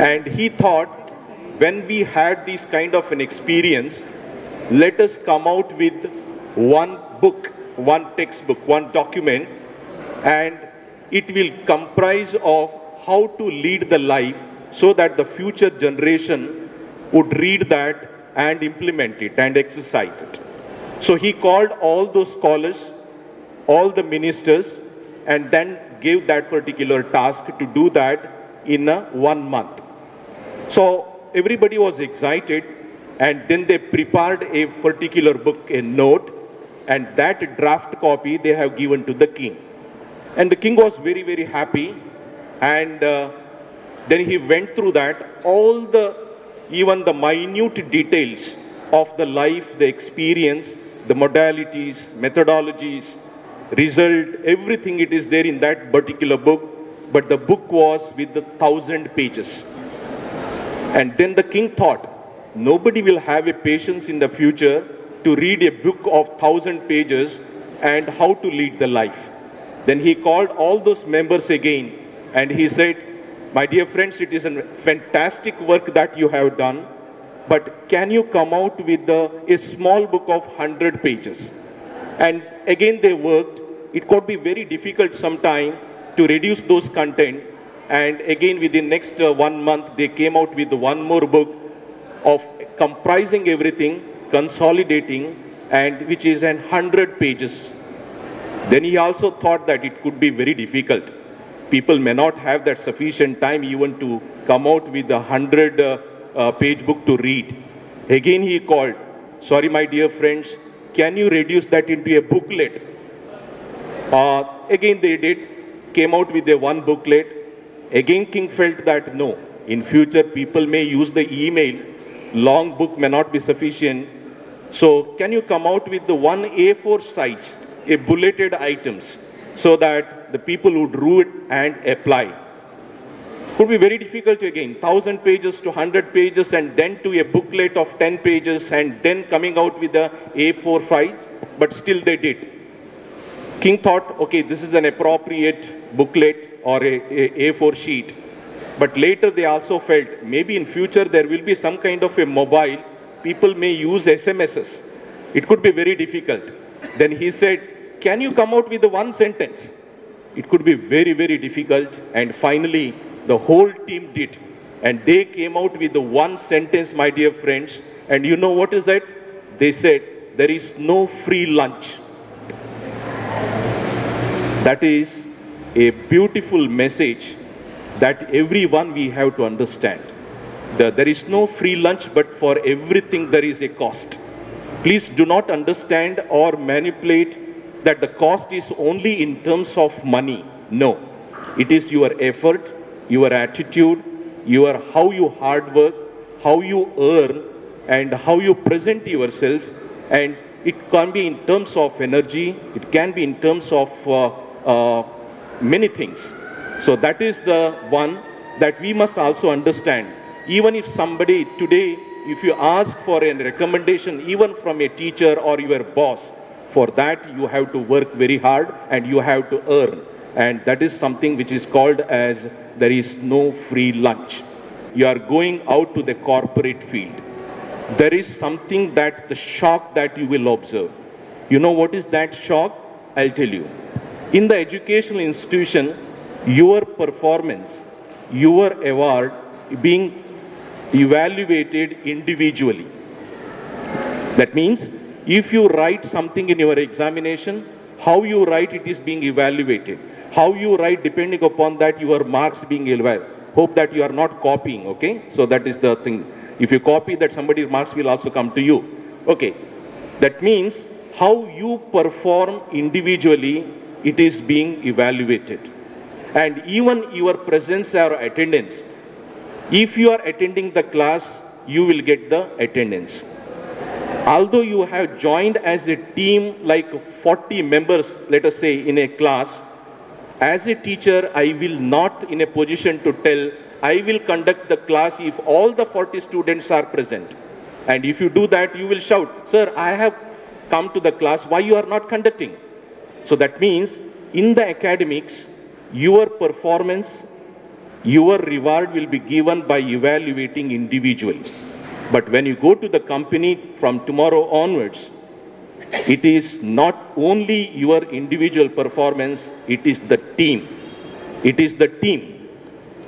And he thought, when we had this kind of an experience, let us come out with one book, one textbook, one document, and it will comprise of how to lead the life so that the future generation would read that and implement it and exercise it. So he called all those scholars, all the ministers, and then gave that particular task to do that in 1 month. So everybody was excited, and then they prepared a particular book, a note, and that draft copy they have given to the king. And the king was very, very happy, and then he went through that, even the minute details of the life, the experience, the modalities, methodologies, result, everything it is there in that particular book, but the book was with 1,000 pages. And then the king thought, nobody will have a patience in the future to read a book of 1,000 pages and how to lead the life. Then he called all those members again, and he said, my dear friends, it is a fantastic work that you have done, but can you come out with a small book of 100 pages? And again they worked. It could be very difficult sometime to reduce those content, and again within next 1 month they came out with one more book of comprising everything, consolidating, and which is 100 pages. Then he also thought that it could be very difficult. People may not have that sufficient time even to come out with a 100-page book to read. Again he called, sorry my dear friends, can you reduce that into a booklet? Again they did, came out with a one booklet. Again king felt that no, in future people may use the email, long book may not be sufficient. So can you come out with the one A4 size, a bulleted items, so that the people would read and apply. Could be very difficult again, 1,000 pages to 100 pages and then to a booklet of 10 pages and then coming out with the A4 files, but still they did. King thought, okay, this is an appropriate booklet or a A4 sheet. But later they also felt, maybe in future there will be some kind of a mobile, people may use SMSs. It could be very difficult. Then he said, can you come out with the one sentence? It could be very, very difficult. And finally, the whole team did. And they came out with the one sentence, my dear friends. And you know what is that? They said, there is no free lunch. That is a beautiful message that everyone we have to understand. There is no free lunch, but for everything there is a cost. Please do not understand or manipulate that the cost is only in terms of money. No, it is your effort, your attitude, how you hard work, how you earn, and how you present yourself. And it can be in terms of energy, it can be in terms of many things. So that is the one that we must also understand. Even if somebody today, if you ask for a recommendation, even from a teacher or your boss, for that you have to work very hard and you have to earn. And that is something which is called as there is no free lunch. You are going out to the corporate field. There is something that the shock that you will observe. You know what is that shock? I'll tell you. In the educational institution, your performance, your award being evaluated individually. That means if you write something in your examination, how you write it is being evaluated. How you write, depending upon that, your marks being evaluated. Hope that you are not copying, okay? So that is the thing. If you copy that, somebody's marks will also come to you. Okay. That means how you perform individually, it is being evaluated. And even your presence or attendance. If you are attending the class, you will get the attendance. Although you have joined as a team like 40 members, let us say, in a class, as a teacher, I will not in a position to tell, I will conduct the class if all the 40 students are present. And if you do that, you will shout, sir, I have come to the class, why you are not conducting? So that means in the academics, your performance Your reward will be given by evaluating individually. But when you go to the company from tomorrow onwards, it is not only your individual performance, it is the team. It is the team.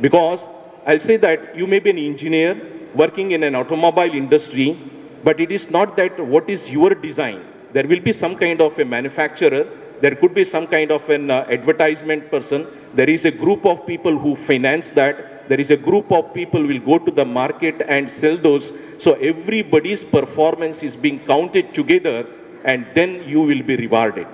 Because I'll say that you may be an engineer working in an automobile industry, but it is not that what is your design. There will be some kind of a manufacturer, there could be some kind of an advertisement person, there is a group of people who finance that, there is a group of people who will go to the market and sell those. So everybody's performance is being counted together, and then you will be rewarded.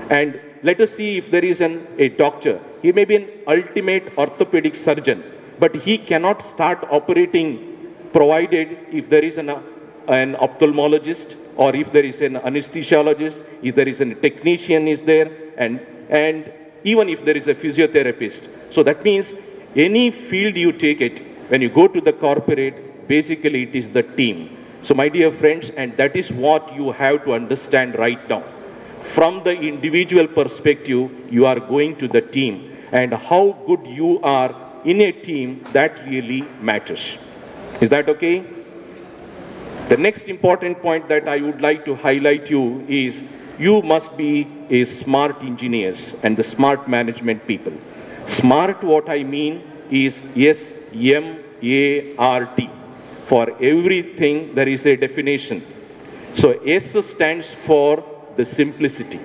And let us see if there is a doctor. He may be an ultimate orthopedic surgeon, but he cannot start operating provided if there is an ophthalmologist, or if there is an anesthesiologist, if there is a technician is there, and even if there is a physiotherapist. So that means any field you take it, when you go to the corporate, basically it is the team. So my dear friends, and that is what you have to understand right now. From the individual perspective, you are going to the team, and how good you are in a team, that really matters. Is that okay? The next important point that I would like to highlight you is you must be a smart engineers and the smart management people. Smart, what I mean is S-M-A-R-T. For everything, there is a definition. So S stands for the simplicity.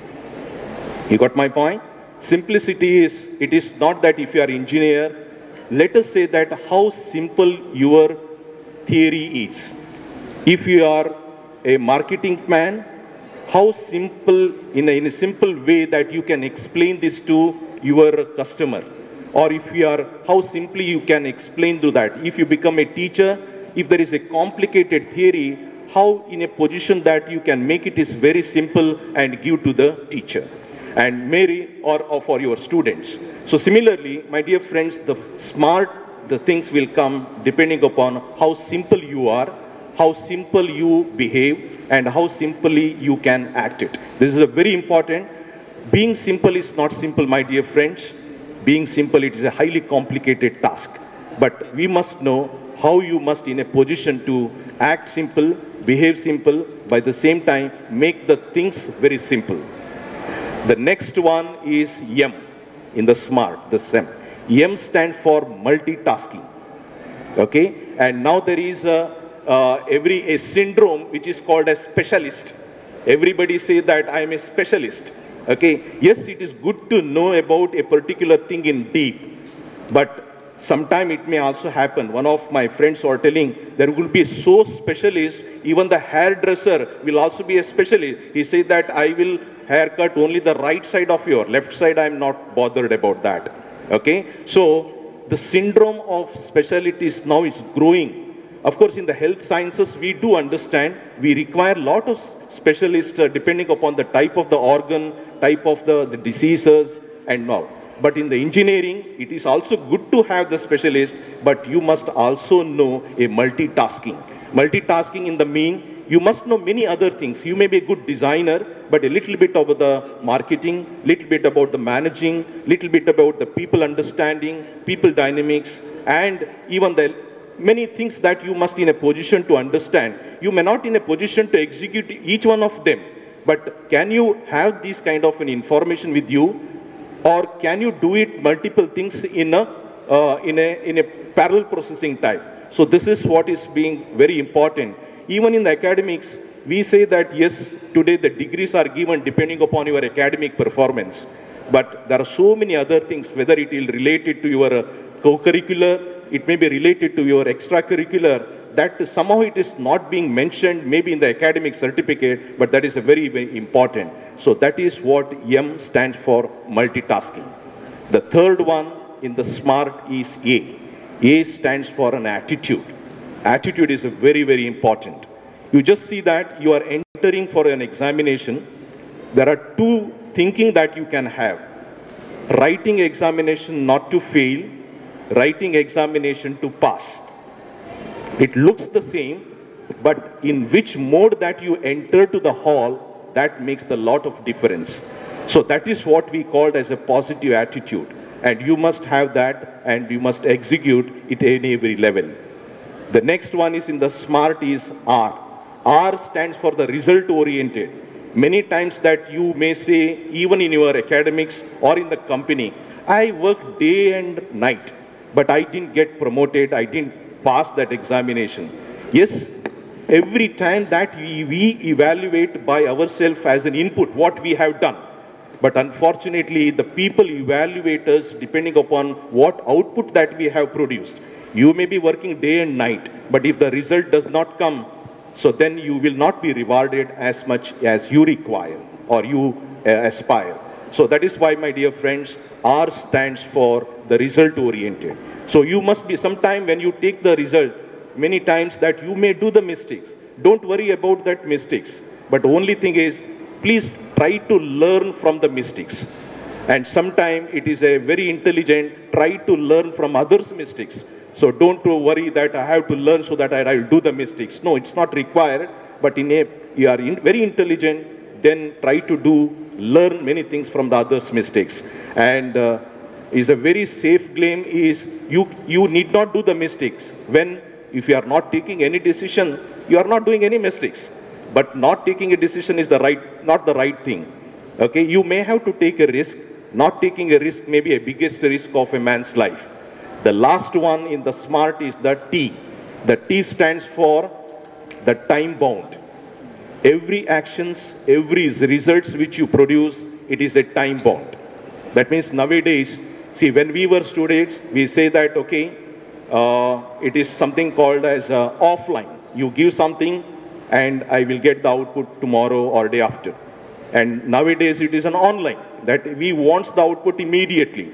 You got my point? Simplicity is, it is not that if you are engineer, let us say that how simple your theory is. If you are a marketing man, how simple, in a simple way that you can explain this to your customer. Or if you are, how simply you can explain to that. If you become a teacher, if there is a complicated theory, how in a position that you can make it is very simple and give to the teacher and Mary or for your students. So similarly, my dear friends, the things will come depending upon how simple you are, how simple you behave, and how simply you can act it. This is a very important. Being simple is not simple, my dear friends. Being simple, it is a highly complicated task. But we must know how you must in a position to act simple, behave simple, by the same time make the things very simple. The next one is M in the SMART, the SEM. M stands for multitasking. Okay? And now there is a syndrome which is called a specialist. Everybody say that I am a specialist. Okay? Yes, it is good to know about a particular thing in deep, but sometime it may also happen. One of my friends were telling there will be so specialist, even the hairdresser will also be a specialist. He said that I will haircut only the right side of your left side. I am not bothered about that. Okay? So the syndrome of specialties now is growing. Of course, in the health sciences, we do understand we require a lot of specialists depending upon the type of the organ, type of the diseases and all. But in the engineering, it is also good to have the specialist, but you must also know a multitasking. Multitasking in the mean, you must know many other things. You may be a good designer, but a little bit about the marketing, little bit about the managing, little bit about the people understanding, people dynamics, and even the many things that you must in a position to understand. You may not in a position to execute each one of them, but can you have this kind of an information with you? Or can you do it multiple things in a parallel processing type? So this is what is being very important. Even in the academics, we say that yes, today the degrees are given depending upon your academic performance. But there are so many other things, whether it is related to your co-curricular, it may be related to your extracurricular, that somehow it is not being mentioned maybe in the academic certificate, but that is a very, very important. So that is what M stands for, multitasking. The third one in the SMART is A. A stands for an attitude. Attitude is a very, very important. You just see that you are entering for an examination. There are two thinking that you can have. Writing examination not to fail, writing examination to pass. It looks the same, but in which mode that you enter to the hall, that makes a lot of difference. So that is what we called as a positive attitude. And you must have that, and you must execute it in every level. The next one is in the SMART is R. R stands for the result oriented. Many times that you may say, even in your academics or in the company, I work day and night, but I didn't get promoted, I didn't pass that examination. Yes, every time that we evaluate by ourselves as an input what we have done. But unfortunately, the people evaluate us depending upon what output that we have produced. You may be working day and night, but if the result does not come, so then you will not be rewarded as much as you require or you aspire. So that is why, my dear friends, R stands for the result oriented. So you must be, sometime when you take the result, many times that you may do the mistakes. Don't worry about that mistakes. But only thing is, please try to learn from the mistakes. And sometimes it is a very intelligent, try to learn from others' mistakes. So don't worry that I have to learn so that I will do the mistakes. No, it's not required. But you are very intelligent, then try to learn many things from the others' mistakes. And is a very safe claim is you need not do the mistakes. If you are not taking any decision, you are not doing any mistakes. But not taking a decision is not the right thing. Okay, you may have to take a risk. Not taking a risk may be a biggest risk of a man's life. The last one in the SMART is the T. The T stands for the time bound. Every actions, every results which you produce, it is a time bound. That means nowadays, see, when we were students, we say that, okay, it is something called as offline. You give something and I will get the output tomorrow or day after. And nowadays it is an online, that we want the output immediately.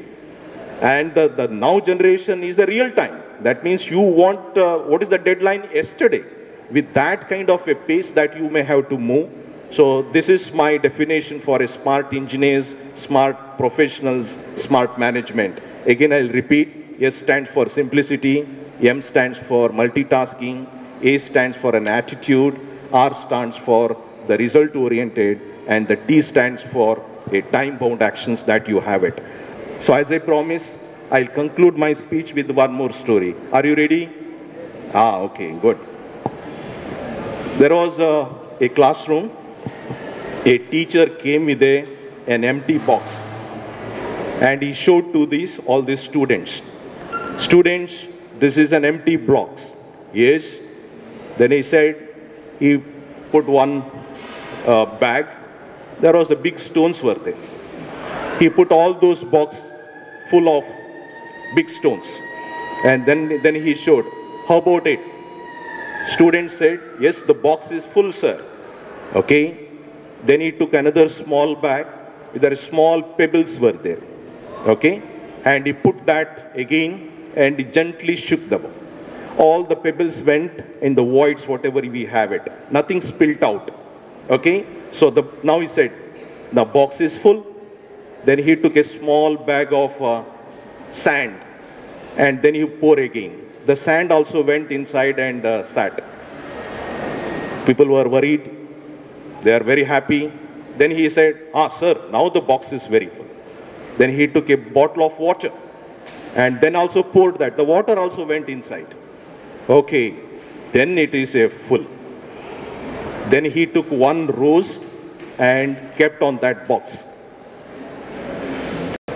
And the now generation is the real time. That means you want, what is the deadline? Yesterday. With that kind of a pace that you may have to move. So this is my definition for a smart engineers, smart professionals, smart management. Again, I'll repeat. S stands for simplicity. M stands for multitasking. A stands for an attitude. R stands for the result oriented. And the T stands for a time-bound actions that you have it. So as I promised, I'll conclude my speech with one more story. Are you ready? Okay, good. There was a classroom. A teacher came with an empty box. And he showed to all these students. Students, this is an empty box. Yes. Then he said, he put one bag. There was a big stones were there. He put all those boxes full of big stones. And then he showed, how about it? Students said, yes, the box is full, sir. Okay. Then he took another small bag. There small pebbles were there. Okay. And he put that again and he gently shook the box. All the pebbles went in the voids, whatever we have it. Nothing spilled out. Okay. So now he said, the box is full. Then he took a small bag of sand and then he poured again. The sand also went inside and sat. People were worried. They are very happy. Then he said, sir, now the box is very full. Then he took a bottle of water and then also poured that. The water also went inside. Okay, then it is a full. Then he took one rose and kept on that box.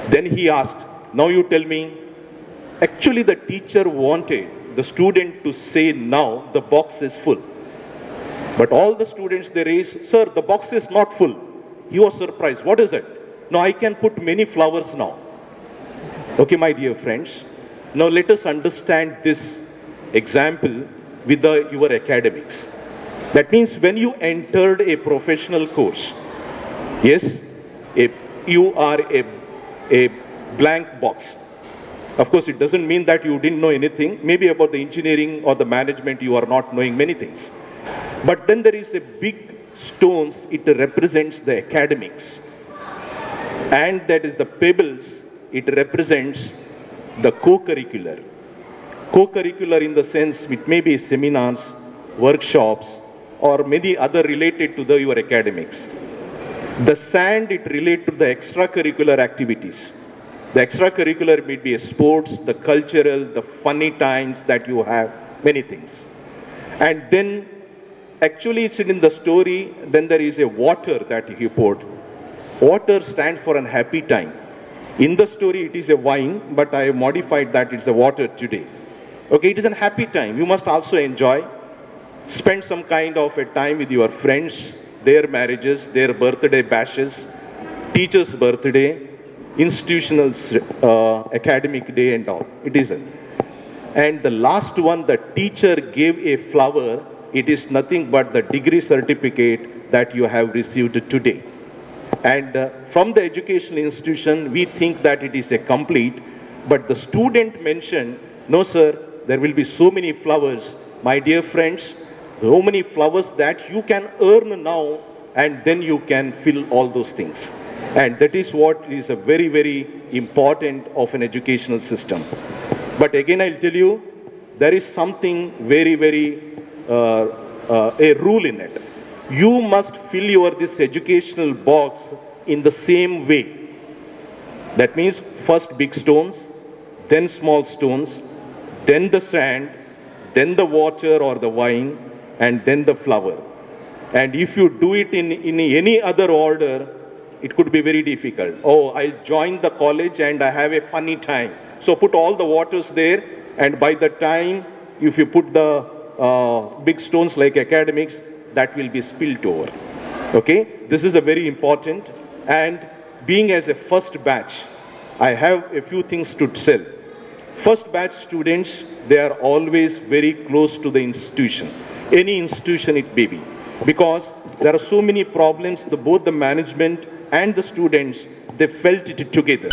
Then he asked, now you tell me, actually the teacher wanted the student to say now the box is full. But all the students they raised, sir, the box is not full. He was surprised. What is it? No, I can put many flowers now. Okay, my dear friends. Now let us understand this example with your academics. That means when you entered a professional course, yes, you are a blank box. Of course, it doesn't mean that you didn't know anything. Maybe about the engineering or the management, you are not knowing many things. But then there is a big stones, it represents the academics. And that is the pebbles, it represents the co-curricular. Co-curricular in the sense, it may be seminars, workshops, or many other related to your academics. The sand, it relates to the extracurricular activities. The extracurricular may be a sports, the cultural, the funny times that you have, many things. And then, actually it's in the story, then there is a water that he poured. Water stands for a happy time. In the story, it is a wine, but I have modified that it's a water today. Okay, it is a happy time. You must also enjoy. Spend some kind of a time with your friends, their marriages, their birthday bashes, teacher's birthday, institutional, academic day and all. It isn't. And the last one, the teacher gave a flower. It is nothing but the degree certificate that you have received today. And from the educational institution, we think that it is a complete, but the student mentioned, no sir, there will be so many flowers. My dear friends, so many flowers that you can earn now, and then you can fill all those things. And that is what is a very, very important of an educational system. But again, I'll tell you, there is something very, very, a rule in it. You must fill this educational box in the same way. That means first big stones, then small stones, then the sand, then the water or the wine, and then the flower. And if you do it in any other order, it could be very difficult. Oh, I'll join the college and I have a funny time. So put all the waters there, and by the time, if you put the big stones like academics, that will be spilled over. Okay? This is a very important. And being as a first batch, I have a few things to tell. First batch students, they are always very close to the institution. Any institution it may be. Because there are so many problems, both the management and the students, they felt it together.